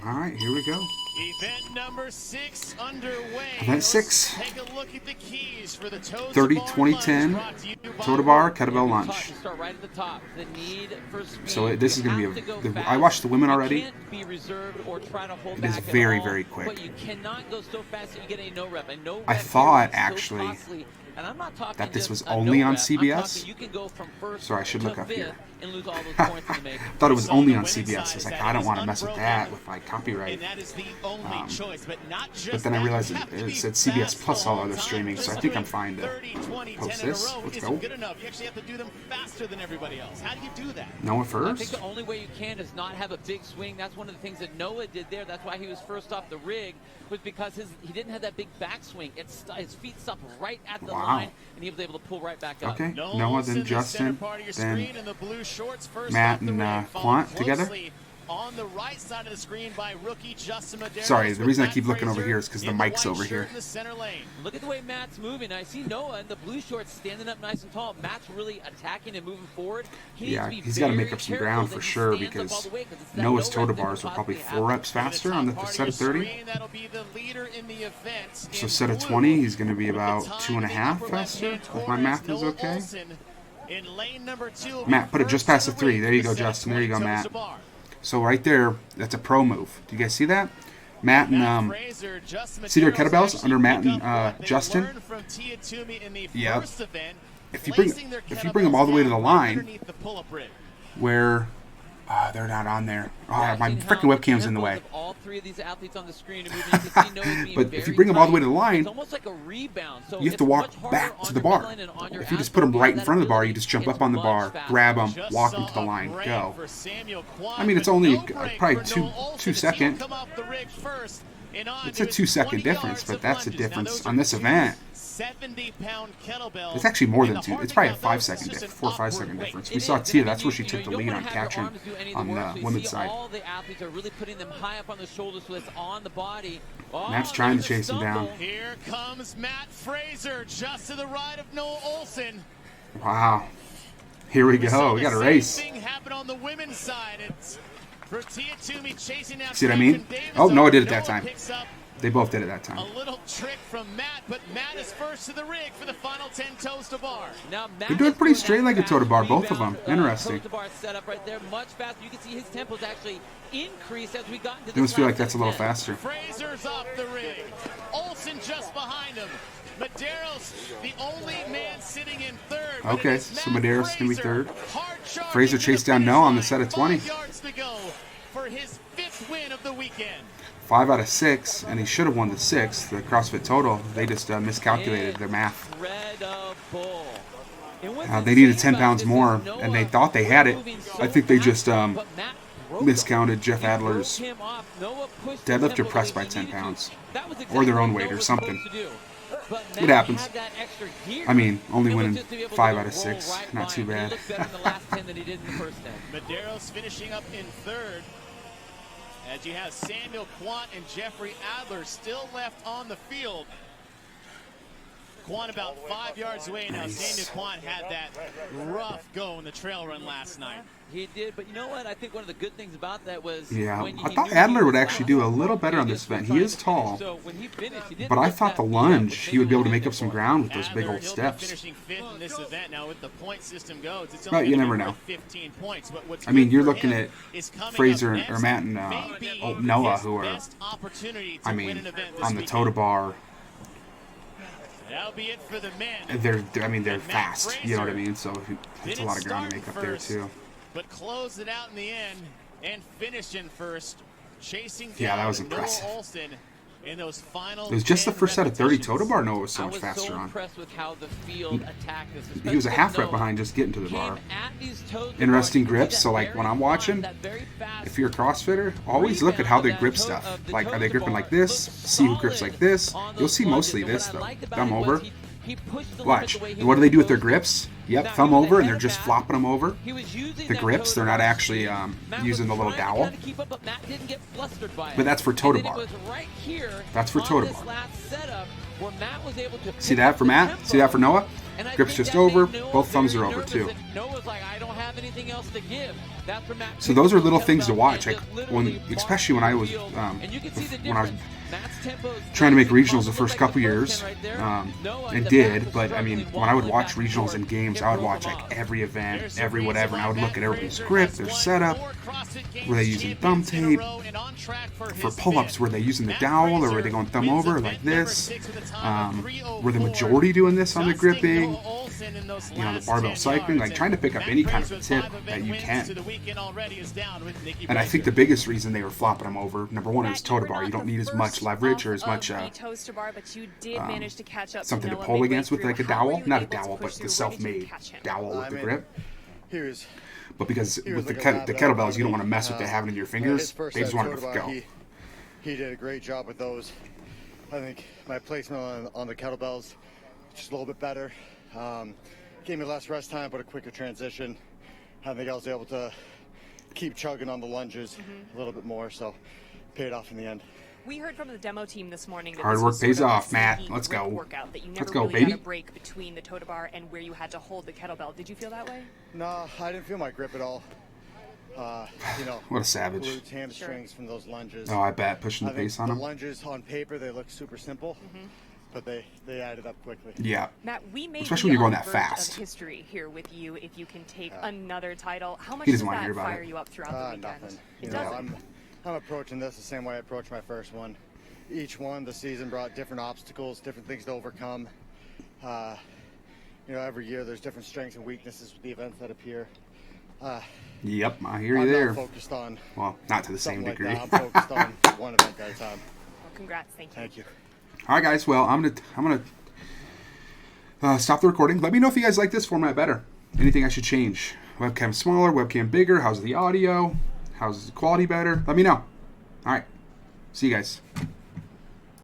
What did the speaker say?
All right, here we go. Event number 6 underway. Event 6. Take a look at the keys for the 30, 20, 10. Toe to bar, kettlebell lunge. Start right at the top. The need for speed. So this is going to be I watched the women already. Be reserved or try to hold it is back very, all, very quick. But you cannot go so fast that you get a no rep. And no rep I thought so actually costly. And I'm not talking that this was just only on rep. CBS. You can go from first Sorry, I should to look up fifth here. And lose all those points in the making. Thought it was only on CBS. I was like, I don't want to mess with that with like copyright. And that is the only choice, but not just But then I that, realized you have to it be said CBS fast plus all all other the streaming, time. so I think I'm fine to 30, 20, post 10 in a this. row Let's isn't go. good enough. You actually have to do them faster than everybody else. How do you do that? Noah I think first. the only way you can is not have a big swing. That's one of the things that Noah did there. That's why he was first off the rig, was because he didn't have that big backswing. His feet stopped right at the line, and he was able to pull right back up. Okay, Noah, then Justin, then Matt and Quant together. On the right side of the screen by rookie Justin Medeiros. Sorry, the reason I keep looking over here is because the mic's over here. Look at the way Matt's moving. I see Noah in the blue shorts standing up nice and tall. Matt's really attacking and moving forward. Yeah, he's got to make up some ground for sure because Noah's toe to bars were probably 4 reps faster on the set of 30. So set of 20, he's going to be about 2.5 faster, if my math is okay. Matt, put it just past the 3. There you go, Justin. There you go, Matt. So right there, that's a pro move. Do you guys see that? Matt and see their kettlebells under Matt and Justin. Yep. If you bring them all the way to the line, where they're not on there. Oh, my freaking webcam's in the way. All 3 of these athletes on the screen, and but if you bring them all the way to the line, it's almost like a rebound. So you have to walk back to the bar. If you just put them right in front of the bar, you just jump up on the bar, grab them, walk them to the line, go. I mean, it's only probably 2 seconds. It's a 2-second difference, but that's a difference on this event. 70-pound kettlebell. It's actually more than 2. It's probably a 5-second difference, 4 or 5-second difference. We saw Tia. That's where she took the lead on catching on the women's side. All the athletes are really putting them high up on the shoulders, so it's on the body. Matt's trying to chase him down. Here comes Matt Fraser, just to the right of Noah Olsen. Wow. Here we go. We got a race. Same thing happened on the women's side. It's for Tia Toomey chasing after See what I mean? Oh, Noah did it that time. They both did it that time. A little trick from Matt, but Matt is first to the rig for the final 10 toes to bar. Now They're doing pretty straight-legged toe to bar, both of them. Interesting. Toe to bar setup right there, much faster. You can see his tempos actually increase as we got into It must feel like that's a little faster. Fraser's off the rig. Olsen just behind him. Medeiros, the only man sitting in third. Okay, so Medeiros can be third. Fraser chased down Noah on the set of 20. 5 yards to go for his 5th win of the weekend. 5 out of 6, and he should have won the 6th, the CrossFit total. They just miscalculated their math. They needed 10 pounds more, and they thought they had it. I think they just miscounted Jeff Adler's deadlift or press by 10 pounds, or their own weight or something. It happens. I mean, only winning 5 out of 6, not too bad. Medeiros finishing up in third. As you have Samuel Quant and Jeffrey Adler still left on the field. Quant about 5 yards away now. Nice. Samuel Quant had that rough go in the trail run last night. He did, but you know what? I think one of the good things about that was I thought Adler would actually do a little better on this event. He is tall, but I thought the lunge, he would be able to make up some ground with those big old steps. Finishing 5th in this event. Now with the point system goes, it's But you never know. 15 points. But what's I mean, good you're for looking him at is coming Fraser up or next, Matt and maybe Noah, his who are, best opportunity to I win mean, an event this on the weekend. toe to bar. That'll be it for the men. They're fast. You know what I mean? So it's a lot of ground to make up there too. But closed it out in the end and finished in first, chasing down Yeah, that was Noah impressive. Olsen in those final. It was just the 10 first set of 30 toe to repetitions. bar Noah was so I much was faster so on. impressed with how the field attacked this. He was a half rep Noah behind just getting to the bar. came at these toes to Interesting bar. You can grips. see So that like very when I'm fine, watching, that very fast if you're a CrossFitter, always look at how they grip stuff. Like, are they gripping like this? See who grips like this. You'll see mostly this though. Thumb over. Watch. And what do they do with their grips? Yep, Now, thumb he was over, and ahead they're of just Matt. flopping them over. He was using The that grips, they're not toe-to-bar actually speed. Matt using the was little trying to dowel. kinda keep up, but Matt didn't get flustered by it. But that's for And toe-to-bar. then it was right here That's for on toe-to-bar. this last setup where Matt was able to See pick that up for the Matt? tempo. See that for Noah? And I Grips think just that over, made Noah both thumbs very are over nervous, too. and Noah's like, I don't have anything else to give. That's where Matt So those are little picked things to up watch. and Like just literally especially when I was marched the field. And you can see the when I was difference. Matt's tempo is trying to make nice and regionals the calm, first like couple the first years, 10 right there. Noah, and the did. back was But I mean, struggling, when I would wobbling watch back and regionals forth, and games, it I would broke watch him like off. every event, There's the every reason whatever, and I would why look at Matt everybody's Fraser grip, has their won setup. 4 CrossFit Games Were they using thumb champions in a tape? row and on track for For his pull-ups, fifth. were they using the Matt dowel, or were Fraser they going thumb wins over event like number this? 6 with a time of 3:04. Were the majority doing this on the Dustin gripping? Noah Olsen in those You know, the last barbell 10 cycling, like yards, trying to and pick up Matt any kind of Fraser's tip 5 event that you wins can. to the weekend already is down with Nikki And I think Fraser. the biggest reason they were flopping them over, number one, is Matt, you were toe-to-bar. not You don't the need as much first leverage or off as much of the toes to bar, but you did manage to catch up something to Noah pull midway against with through. like a How were dowel. you Not a able to dowel, push but the through? Where did you self-made catch him? dowel with the mean, grip. He was But because he was with like the a rabbit kettlebells, out you don't of want to me. mess with it having in your His fingers. first They just set wanted to toe-to-bar, go. he did a great job with those. I think my placement on the kettlebells just a little bit better. Gave me less rest time, but a quicker transition. I think I was able to keep chugging on the lunges a little bit more, so paid off in the end. We heard from the demo team this morning that Hard this work was sort pays of a off, Matt. sneaky Let's grip go. workout, that you never Let's go, really baby. got a break between the toe to bar and where you had to hold the kettlebell. Did you feel that way? No, I didn't feel my grip at all. You know, What a savage. glutes, hamstrings from those lunges. Oh, I bet. Pushing the I think pace on the them. lunges on paper, they look super simple, but they added up quickly. Yeah. Matt, we may Especially be when you're going on that the verge fast. of history here with you if you can take another title. How much He does doesn't wanna that hear about fire it. you up throughout the weekend? Nothing. It You know, doesn't. I'm approaching this the same way I approached my first one. Each one, the season brought different obstacles, different things to overcome. You know, every year there's different strengths and weaknesses with the events that appear. Yep, I hear you I'm there. not focused on Well, not to the same something like degree. that. I'm focused on one event at a time. Well, congrats. Thank you. Thank you. All right, guys. Well, I'm gonna stop the recording. Let me know if you guys like this format better. Anything I should change? Webcam smaller, webcam bigger. How's the audio? How's the quality better? Let me know. All right. See you guys.